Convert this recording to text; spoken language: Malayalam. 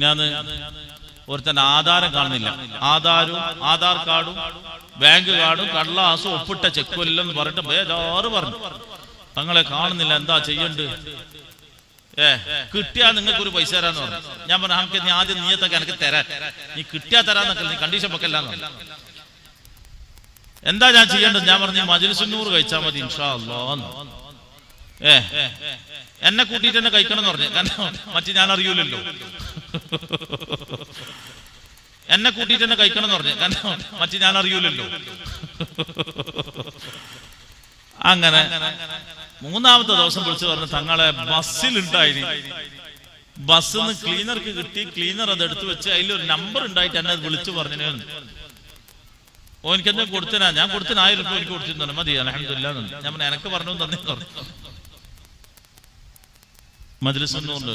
ഞാൻ ഒരുത്തൻ ആധാരം കാണുന്നില്ല, ആധാർ കാർഡും ബാങ്ക് കാർഡും കടലാസും ഒപ്പിട്ട ചെക്കും എല്ലാം എന്ന് പറഞ്ഞിട്ട് ബേജാറ് പറഞ്ഞു, തങ്ങളെ കാണുന്നില്ല, എന്താ ചെയ്യണ്ട്? കിട്ടിയാ നിങ്ങൾക്ക് ഒരു പൈസ തരാന്ന് പറഞ്ഞു. ഞാൻ പറഞ്ഞു നമുക്ക് നീ ആദ്യം നീയത്തൊക്കെ എനിക്ക് തരാൻ, നീ കിട്ടിയാ തരാന്നൊക്കെ നീ കണ്ടീഷൻ വെക്കല്ലാന്ന് പറഞ്ഞു. എന്താ ഞാൻ ചെയ്യേണ്ടത്? ഞാൻ പറഞ്ഞു മജ്‌ലിസുന്നൂർ കഴിച്ചാൽ മതി ഇൻഷാ അല്ലാഹ്. എന്നെ കൂട്ടിയിട്ട് തന്നെ കഴിക്കണം എന്ന് പറഞ്ഞു. കാരണം മറ്റു ഞാൻ അറിയൂലല്ലോ, എന്നെ കൂട്ടിയിട്ട് തന്നെ കഴിക്കണം എന്ന് പറഞ്ഞു. കാരണം മറ്റു ഞാൻ അറിയൂലല്ലോ. അങ്ങനെ മൂന്നാമത്തെ ദിവസം വിളിച്ചു പറഞ്ഞു തങ്ങളെ ബസ്സിലുണ്ടായിന്, ബസ്സിന്ന് ക്ലീനർക്ക് കിട്ടി, ക്ലീനർ അത് എടുത്തു വെച്ച് അതിലൊരു നമ്പർ ഉണ്ടായിട്ട് എന്നെ വിളിച്ചു പറഞ്ഞു. ഓ എനിക്കെന്താ കൊടുത്തനാ? ഞാൻ കൊടുത്തിന് 1000 രൂപ എനിക്ക് കൊടുത്തിരുന്നു. മതി അൽഹംദുലില്ലാഹ്. ഞാൻ പറഞ്ഞു എനക്ക് പറഞ്ഞു തന്നെ പറഞ്ഞു. മജ്‌ലിസുന്നൂറിന്റെ